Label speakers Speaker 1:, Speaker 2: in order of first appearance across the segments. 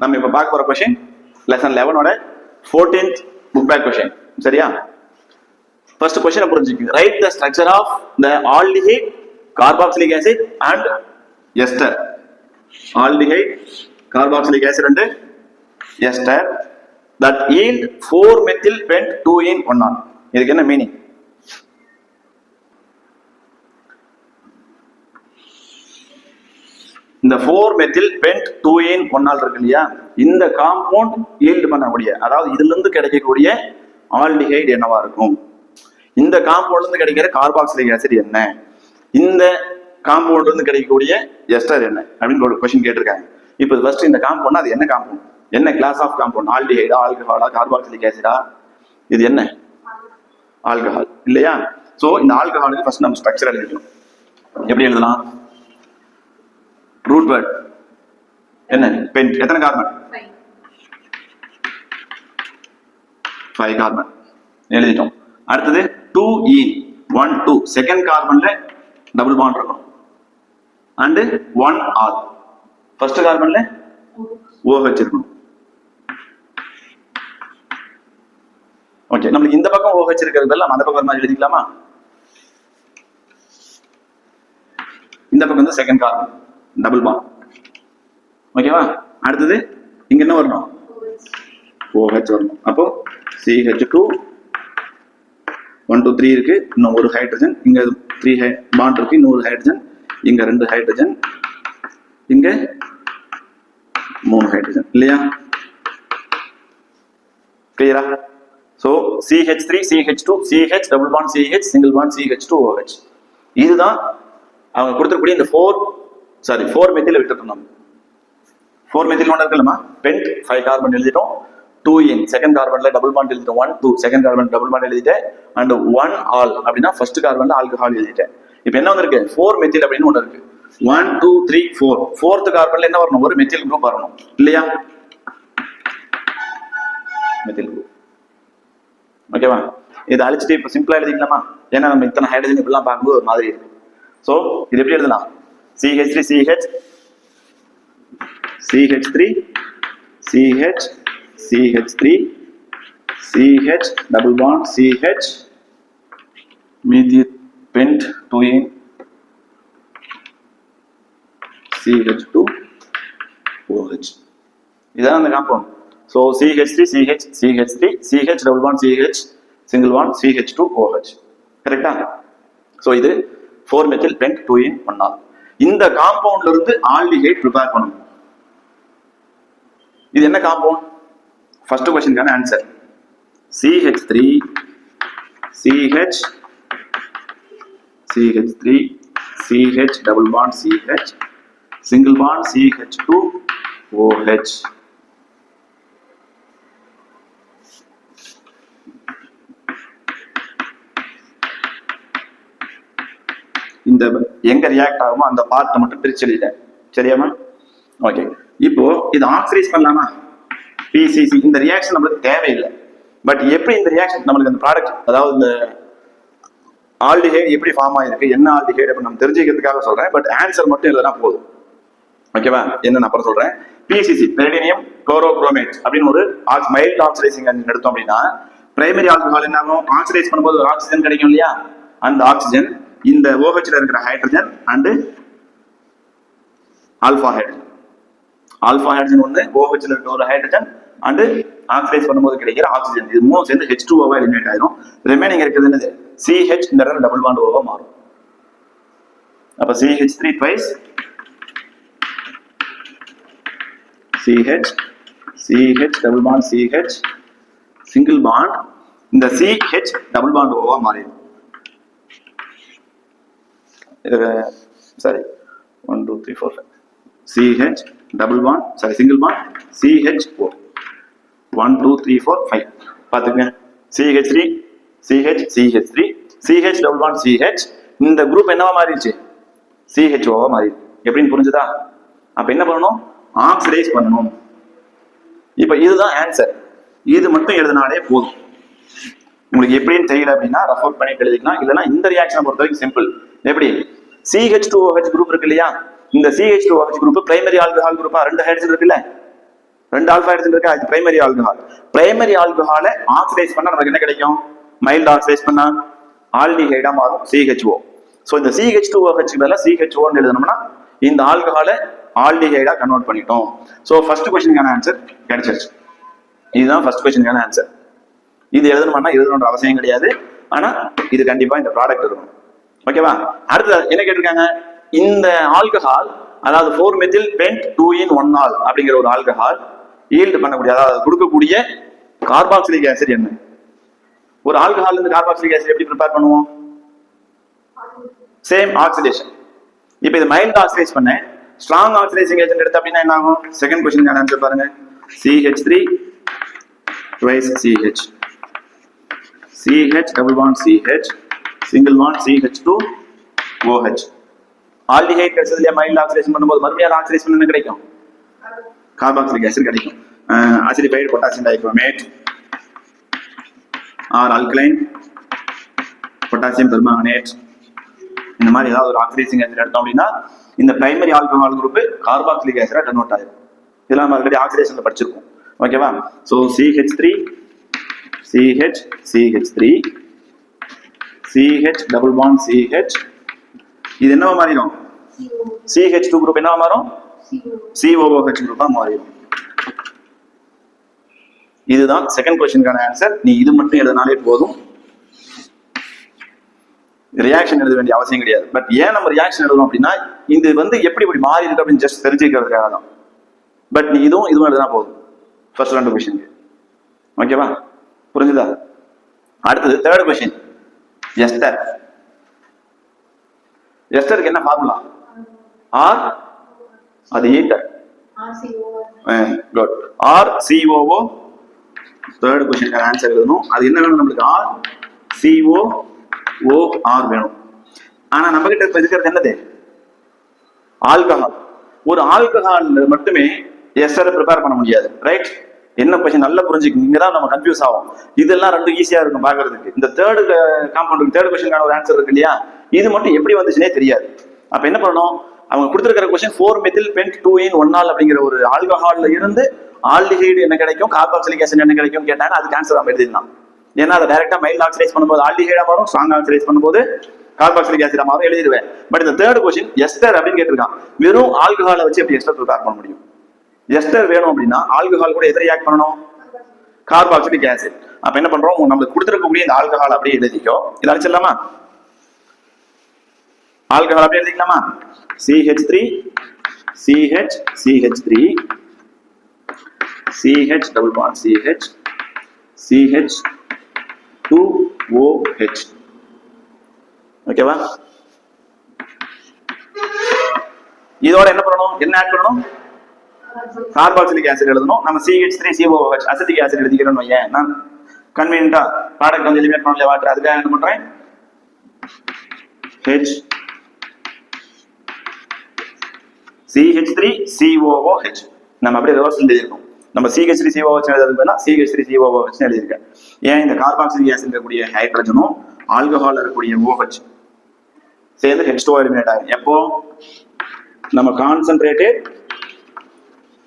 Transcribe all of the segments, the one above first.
Speaker 1: நம்ம இப்ப பார்க்க போற கொஸ்டின் லெசன் 11ஓட 14th புக் பேக் கொஸ்டின். சரியா? ஃபர்ஸ்ட் கொஸ்டினை புரிஞ்சுக்கங்க. Write the structure of the aldehyde carboxylic acid and ester. Aldehyde carboxylic acid and ester that yield 4-methyl pent 2-in-1-ol. இதுக்கு என்ன மீனிங்? இந்த 4-methyl pent 2-in-1-ol இருக்கு இல்லையா, இந்த காம்பவுண்ட் ஈல்ட் பண்ணக்கூடிய, அதாவது இதுல இருந்து கிடைக்கக்கூடிய ஆல்டிஹைட் என்னவா இருக்கும், இந்த காம்பவுண்ட்ல இருந்து கிடைக்கிற கார்பாக்சிலிக் ஆசிட் என்ன, இந்த காம்பவுண்ட்ல இருந்து கிடைக்கக்கூடிய எஸ்டர் என்ன அப்படின்னு ஒரு கொஸ்டின் கேட்டிருக்காங்க. இப்போ ஃபர்ஸ்ட் இந்த காம்பவுண்ட் அது என்ன காம்பவுண்ட், என்ன கிளாஸ் ஆஃப் காம்பவுண்ட், ஆல்டிஹைடா ஆல்கஹாலா கார்பாக்சிலிக் ஆசிடா, இது என்ன ஆல்கஹால் இல்லையா? சோ இந்த ஆல்கஹாலுக்கு ஃபர்ஸ்ட் நம்ம ஸ்ட்ரக்சர் எழுதிக்கணும். எப்படி எழுதலாம்? ரூட் வேர்ட் என்ன? பென்ட். எத்தனை கார்பன்? 5 கார்பன் எழுதிட்டோம். அடுத்தது 2-ene 1-2 செகண்ட் கார்பன்ல டபுள் பாண்ட் இருக்கும் அண்ட் 1-r ஃபர்ஸ்ட் கார்பன்ல OH இருக்கணும். ஓகே, நம்மளுக்கு இந்த பக்கம் OH இருக்கிறதெல்லாம் அந்த பக்கம் மாதிரி எழுதிக்கலாமா? இந்த பக்கம் வந்து செகண்ட் கார்பன் டபுள் பாண்ட். ஓகேவா? அடுத்தது இங்க என்ன வரணும்? OH வரணும். அப்போ CH2 1 2 3 இருக்கு, இன்னும் ஒரு ஹைட்ரஜன், இங்க 3 பாண்ட் இருக்கு, இன்னொரு ஹைட்ரஜன், இங்க 2 ஹைட்ரஜன், இங்க 3 ஹைட்ரஜன் இல்லையா? கிளியரா? So CH3 CH2 CH double bond CH single bond CH2OH. இதுதான் அவங்க கொடுத்திருக்கக்கூடிய இந்த 4 மெத்தில் விட்டுட்டோம். நம்ம 4 மெத்தில் ஒன்று இருக்குல்லமா, பென்ட் 5 கார்பன் எழுதிட்டோம், 2-in செகண்ட் கார்பன்ல டபுள் பாண்ட் எழுதிட்டோம், 1-2 செகண்ட் கார்பன் டபுள் பாண்ட் எழுதிட்டேன், அண்ட் 1-ol அப்படின்னா ஃபர்ஸ்ட் கார்பன்ல ஆல்கஹால் எழுதிட்டேன். இப்போ என்ன வந்திருக்கு? 4 மெத்தில் அப்படின்னு ஒன்று இருக்கு. 1 2 3 4 4th கார்பன்ல என்ன வரணும்? ஒரு மெத்தில் குரூப் வரணும் இல்லையா? Methyl group. ஓகேவா? இதை அழிச்சிட்டு இப்போ சிம்பிளா எழுதிக்கலாமா? ஏன்னா நம்ம இத்தனை ஹைட்ரஜன் இப்படிலாம் பார்க்கும்போது ஒரு மாதிரி இருக்கு. ஸோ இது எப்படி எழுதலாம்? CH3 CH CH3 CH CH3 CH double bond CH மீதி பென்ட் 2-in CH2OH. இதான் அந்த compound. So CH3 CH CH3 CH double bond CH single bond CH2OH. கரெக்டா? ஸோ இது 4-methyl pent 2-in-1-ol. இந்த காம்பவுண்ட்ல இருந்து ஆல்டிஹைட் ப்ரிப்பேர் பண்ணணும். இது என்ன காம்பவுண்ட்? ஃபர்ஸ்ட் क्वेश्चनக்கான answer CH3 CH CH3 CH double bond CH single bond CH2OH. இந்த எங்க ரியாக்ட் ஆகுமோ அந்த பார்ட்டை மட்டும் பிரிச்சு எழுதிட்டேன். சரியாமா? ஓகே, இப்போ இது ஆக்சிடைஸ் பண்ணலாமா? PCC. இந்த ரியாக்ஷன் நம்மளுக்கு தேவையில்லை. பட் எப்படி இந்த ரியாக்ஷன் நம்மளுக்கு அந்த ப்ராடக்ட், அதாவது இந்த ஆல்டிஹைட் எப்படி ஃபார்ம் ஆயிருக்கு, என்ன ஆல்டிஹைட் அப்படி நம்ம தெரிஞ்சுக்கிறதுக்காக சொல்றேன். பட் ஆன்சர் மட்டும் எழுதினா போதும். ஓகேவா? என்ன அப்புறம் சொல்றேன். PCC பெரிடினியம் குளோரோகுரோமேட் அப்படின்னு ஒரு மைல்ட் ஆக்சிடைசிங் எடுத்தோம் அப்படின்னா, பிரைமரி ஆல்கஹால் என்ன ஆகும்? ஆக்சிடைஸ் பண்ணும்போது ஒரு ஆக்சிஜன் கிடைக்கும் இல்லையா? அந்த ஆக்சிஜன் இந்த OHல இருக்கிற hydrogen and alpha hydrogen, alpha hydrogen ஒன்று, OHல இருக்கிற ஒரு ஹைட்ரஜன் அண்ட் ஆக்சிடைஸ் பண்ணும்போது கிடைக்கிற ஆக்சிஜன், இது மூணு சேர்ந்து H2O எலிமினேட் ஆயிரும். ரிமைனிங் இருக்கிறது என்னது? CH இந்த டபுள் பாண்ட் ஓவா மாறும். அப்ப CH3 twice CH double bond CH single bond, இந்த CH டபுள் பாண்ட் ஓவா மாறிடும். Sorry 1 2 3 4 CH double bond sorry single bond CH4 1 2 3 4 5 பாத்துங்க. CH3 CH CH3 CH double bond CH இந்த குரூப் என்னவா மாறிடுச்சு? CHOவா மாறிடுச்சு. எப்படின்னு புரிஞ்சுதா? அப்ப என்ன பண்ணணும்? ஆக்சிடைஸ் பண்ணணும். இப்ப இதுதான் ஆன்சர். இது மட்டும் எழுதினாலே போதும். உங்களுக்கு எப்படின்னு தெரியல அப்படின்னா ரெஃபர் பண்ணி எழுதிக்கலாம். இல்லைன்னா இந்த ரியாக்ஷனை பொறுத்த வரைக்கும் சிம்பிள். எப்படி? CH2OH குரூப் இருக்கு இல்லையா, இந்த CH2OH குரூப் பிரைமரி ஆல்கஹால் குரூப்பா 2 ஹைட்ரஜன் இருக்குல்ல, 2 ஆல்பா ஹைட்ரஜன் இருக்கு, அது பிரைமரி ஆல்கஹால். பிரைமரி ஆல்கஹாலை ஆக்சிடைஸ் பண்ணா நமக்கு என்ன கிடைக்கும்? மைல்ட் ஆக்சிடைஸ் பண்ணா ஆல்டிஹைடா மாறும், CHO. ஸோ இந்த CH2OH பதிலா CHO எழுதணும்னா இந்த ஆல்கஹாலை ஆல்டிஹைடா கன்வெர்ட் பண்ணிட்டோம். ஸோ ஃபர்ஸ்ட் கொஸ்டினுக்கான ஆன்சர் கிடைச்சிருச்சு. இதுதான் ஃபர்ஸ்ட் கொஸ்டினுக்கான ஆன்சர். இது எழுதணும்ன்ற அவசியம் கிடையாது, ஆனா இது கண்டிப்பா இந்த ப்ராடக்ட் இருக்கணும். ஓகேவா? அடுத்து என்ன கேட்டிருக்காங்க? இந்த ஆல்கஹால், அதாவது 4-மெத்தில் பென்ட் 2-in-1-ol அப்படிங்கிற ஒரு ஆல்கஹால் ஈல்டு பண்ணக்கூடிய, அதாவது கொடுக்கக்கூடிய கார்பாக்சிலிக் ஆசிட் என்ன? ஒரு ஆல்கஹால் இருந்து கார்பாக்சிலிக் ஆசிட் எப்படி ப்ரிப்பேர் பண்ணுவோம்? Same oxidation. இப்போ இது மைல்ட் ஆக்சிடைஸ் பண்ண ஸ்ட்ராங் ஆக்சிடைசிங் ஏஜென்ட் எடுத்து அப்படின்னா என்ன ஆகும்? செகண்ட் கொஸ்டினுக்கான ஆன்சர் பாருங்க. CH3 twice CH, CH double bond CH, single bond CH2OH. Aldehyde கிடைச்சது இல்லையா? மைல்ட் ஆக்சிடேஷன் பண்ணும்போது மறுபடியும் ஆக்சிடைஸ் பண்ண என்ன கிடைக்கும்? கார்பாக்சிலிக் ஆசிட் கிடைக்கும். Acidified potassium dichromate or alkaline potassium permanganate, இந்த மாதிரி ஏதாவது ஒரு ஆக்சிடைசிங் ஆசிட் எடுத்தோம் அப்படின்னா இந்த பிரைமரி ஆல்கஹால் குரூப் கார்பாக்சிலிக் ஆசிடா கன்வெர்ட் ஆகும். இதெல்லாம் நம்ம ஆல்ரெடி ஆக்சிடேஷன்ல படிச்சிருக்கோம். ஓகேவா? So CH3 CH CH3 CH double bond CH, இது என்னவா மாறிடும்? CH2 குரூப் என்னவா மாறும்? COOH குரூப்பா மாறிடும். இதுதான் செகண்ட் கொஸ்டினுக்கான ஆன்சர். நீ இது மட்டும் எழுதினாலே போதும், ரியாக்ஷன் எழுத வேண்டிய அவசியம் கிடையாது. பட் ஏன் நம்ம ரியாக்ஷன் எழுதணும் அப்படின்னா இது எப்படி இப்படி மாறி இருக்கு அப்படின்னு ஜஸ்ட் தெரிஞ்சுக்கிறதுக்காக தான். பட் நீ இதுவும் எழுதினா போதும் ஃபர்ஸ்ட் 2 கொஸ்டின். ஓகேவா? புரிஞ்சுதா? அடுத்தது தேர்ட் கொஸ்டின். எஸ்டர். எஸ்டருக்கு என்ன ஃபார்முலா? ஆர், அது ஈத்தர். குட். RCOO. தேர்ட் கொஸ்டினுக்கான ஆன்சர் எழுதணும். அது என்ன வேணும் நம்மளுக்கு? RCOOR வேணும். ஆனா நம்ம கிட்ட இப்ப இருக்கிறது என்னது? ஆல்கஹால். ஒரு ஆல்கஹால் மட்டுமே எஸ்டரை ப்ரிப்பேர் பண்ண முடியாது. ரைட்? என்ன கொஸ்டின் நல்லா புரிஞ்சுக்கணும். இங்க தான் நம்ம கன்ஃபியூஸ் ஆகும். இதெல்லாம் ரெண்டும் ஈஸியா இருக்கும் பாக்குறதுக்கு. இந்த தேர்ட் காம்பவுண்ட், தேர்ட் கொஸ்டினுக்கான ஒரு ஆன்சர் இருக்கு இல்லையா? இது மட்டும் எப்படி வந்துச்சுனே தெரியாது. அப்ப என்ன பண்ணணும்? அவங்க கொடுத்திருக்கிற கொஸ்டின் 4-மெத்தில் பென்ட் 2-in-1-ol அப்படிங்கிற ஒரு ஆல்கஹால்ல இருந்து ஆல்டிஹைடு என்ன கிடைக்கும், கார்பாக்சிலிக் ஆசிட் என்ன கிடைக்கும் கேட்டாங்க. அதுக்கு ஆன்சர் நம்ம எழுதிடலாம். ஏன்னா அதை டைரக்டா மைல்ட் ஆக்சிடைஸ் பண்ணும்போது ஆல்டிஹைடா மாறும், ஸ்ட்ராங் ஆக்சிடைஸ் பண்ணும்போது கார்பாக்சிலிக் ஆசிடா மாறும், எழுதிடுவேன். பட் இந்த தேர்ட் கொஸ்டின் எஸ்டர் அப்படின்னு கேட்டிருக்கான். வெறும் ஆல்கஹாலை வச்சு எப்படி எஸ்டர் ப்ரிப்பேர் பண்ண முடியும்? எஸ்டர் வேணும் அப்படின்னா ஆல்கஹால் கூட எதை ரியாக்ட் பண்ணணும்? Carboxylic acid. அப்ப என்ன பண்றோம்? நம்மளுக்கு கொடுத்துருக்கக்கூடிய இந்த ஆல்கஹால் அப்படியே எழுதிக்கோ. இதை அடிச்சிடலாமா? ஆல்கஹால் அப்படியே எழுதிக்கலாமா? CH3 CH CH3 CH double bond CH CH2OH. ஓகேவா? இதோட என்ன பண்ணணும்? என்ன ஆட் பண்ணணும்? கார்பாக்சிலிக் ஆசிட் எழுதணும். நம்ம CH3COOH அசிட்டிக் ஆசிட் எழுதிக்கிறோம். ஏன் நான் கன்வீனியன்ட்டா ப்ராடக்ட் எலிமினேட் பண்ணல வாட்டர், அதுக்காக என்ன பண்றேன்? CH3COOH நம்ம அப்படியே ரிவர்ஸ் எழுதியிருக்கோம். நம்ம CH3COOH எழுதுறதுக்கு பதிலா CH3COOH எழுதியிருக்கேன். ஏன்? இந்த கார்பாக்சிலிக் ஆசிட் இருக்கக்கூடிய ஹைட்ரஜனும் ஆல்கஹால் இருக்கக்கூடிய OH சேர்ந்து H2O எலிமினேட் ஆகும். எப்போ? நம்ம கான்சென்ட்ரேட்டட்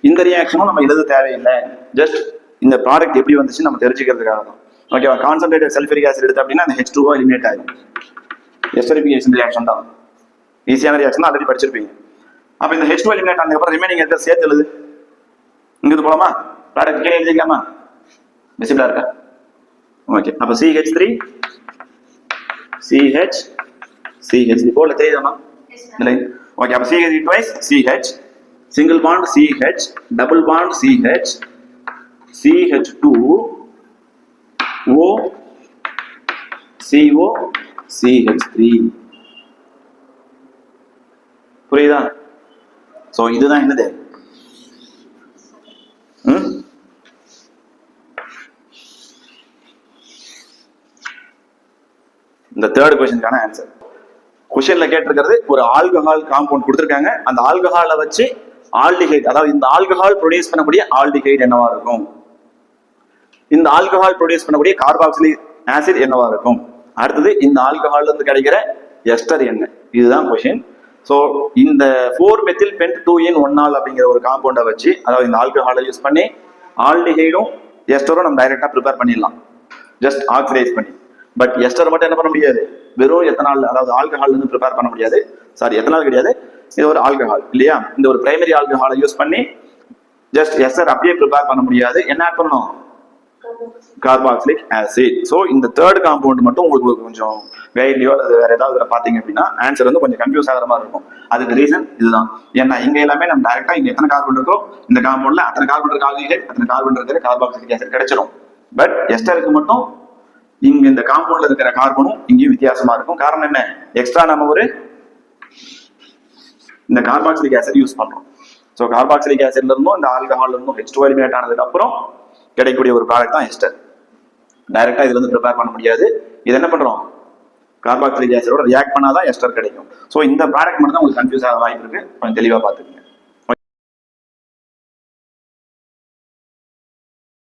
Speaker 1: இந்த ரியாக்ஷனும் நம்ம எழுத தேவையில்லை. ஜஸ்ட் இந்த ப்ராடக்ட் எப்படி வந்துச்சு நம்ம தெரிஞ்சுக்கிறதுக்காக தான். ஓகேவா? கான்சென்ட்ரேட்டட் சல்ஃபரிக் ஆசிட் எடுத்து அப்படின்னா அந்த H2O எலிமினேட் ஆகும். எஸ்டரிஃபிகேஷன் ரியாக்ஷன் தான். ஈஸியான ரியாக்ஷன் ஆல்ரெடி படிச்சிருப்பீங்க. அப்ப இந்த H2O எலிமினேட் ஆனதுக்கப்புறம் ரிமைனிங் இருக்கிற சேர்த்து எழுது. இங்கிருந்து போலாமா? ப்ராடக்ட் கீழே எழுதிக்கலாமா? விசிபிளா இருக்கா? ஓகே. அப்ப CH3 CH CH போல தெரியுதாமா? இல்லை. ஓகே. அப்ப CH twice CH, single bond CH, double bond CH, CH2O CO CH3. புரியுதா? சோ இதுதான் என்னது? இந்த தேர்ட் क्वेश्चनக்கான ஆன்சர். क्वेश्चनல கேட்டிருக்கிறது ஒரு ஆல்கஹால் காம்பவுண்ட் கொடுத்திருக்காங்க. அந்த ஆல்கஹாலை வச்சு ஆல்டிஹைட், அதாவது இந்த ஆல்கஹால் ப்ரொடியூஸ் பண்ணக்கூடிய ஆல்டிஹைட் என்னவா இருக்கும்? இந்த ஆல்கஹால் ப்ரொடியூஸ் பண்ணக்கூடிய கார்பாக்சிலிக் ஆசிட் என்னவா இருக்கும்? அடுத்தது இந்த ஆல்கஹால்ல இருந்து கிடைக்கிற எஸ்டர் என்ன? இதுதான் क्वेश्चन. ஸோ இந்த 4-மெத்தில் பென்ட்-2-ஈன் 1-ஆல் அப்படிங்கிற ஒரு காம்பவுண்டை வச்சு, அதாவது இந்த ஆல்கஹாலை யூஸ் பண்ணி ஆல்டிஹைடும் எஸ்டரும் நம்ம டைரக்டா ப்ரிப்பேர் பண்ணிடலாம், ஜஸ்ட் ஆக்சிடைஸ் பண்ணி. பட் எஸ்டர் மட்டும் என்ன பண்ண முடியாது, வெறும் எத்தனால், அதாவது ஆல்கஹால் இருந்து ப்ரிப்பேர் பண்ண முடியாது. சாரி, எத்தனால் கிடையாது, இது ஒரு ஆல்கஹால் இல்லையா. இந்த ஒரு பிரைமரி ஆல்கஹாலை யூஸ் பண்ணி ஜஸ்ட் எஸ்டர் அப்படியே ப்ரிப்பேர் பண்ண முடியாது. என்ன ஆட் பண்ணணும், கார்பாக்சிலிக் ஆசிட். ஸோ இந்த தேர்ட் காம்பவுண்ட் மட்டும் உங்களுக்கு கொஞ்சம் கைட்லியோ அது வேற ஏதாவது பாத்தீங்க அப்படின்னா ஆன்சர் வந்து கொஞ்சம் கன்ஃபியூஸ் ஆகிற மாதிரி இருக்கும். அதுக்கு ரீசன் இதுதான். ஏன்னா இங்க எல்லாமே நம்ம டைரக்டா இங்க எத்தனை கார்பன் இருக்கோ இந்த காம்பவுண்ட்ல அத்தனை கார்பன் இருக்க ஆல்டிஹைட், அத்தனை கார்பன் இருக்கிற கார்பாக்சிலிக் ஆசிட் கிடைச்சிடும். பட் எஸ்டருக்கு மட்டும் இங்க இந்த காம்பவுண்ட்ல இருக்கிற கார்பனும் இங்கேயும் வித்தியாசமா இருக்கும். காரணம் என்ன, எக்ஸ்ட்ரா நம்ம ஒரு இந்த கார்பாக்சிலிக் ஆசிட் யூஸ் பண்றோம். ஸோ கார்பாக்சிலிக் ஆசிட்ல இருந்தும் இந்த ஆல்கஹால் இருந்தும் H2 எலிமினேட் ஆனதுக்கு அப்புறம் கிடைக்கக்கூடிய ஒரு ப்ராடக்ட் தான் எஸ்டர். டைரக்டா இதுல இருந்து ப்ரிப்பேர் பண்ண முடியாது. இது என்ன பண்றோம், கார்பாக்சிலிக் ஆசிடோட ரியாக்ட் பண்ணாதான் எஸ்டர் கிடைக்கும். ஸோ இந்த ப்ராடக்ட் மட்டும் தான் உங்களுக்கு கன்ஃபியூஸ் ஆக வாய்ப்பு இருக்கு, கொஞ்சம் தெளிவா பாத்துக்கோங்க.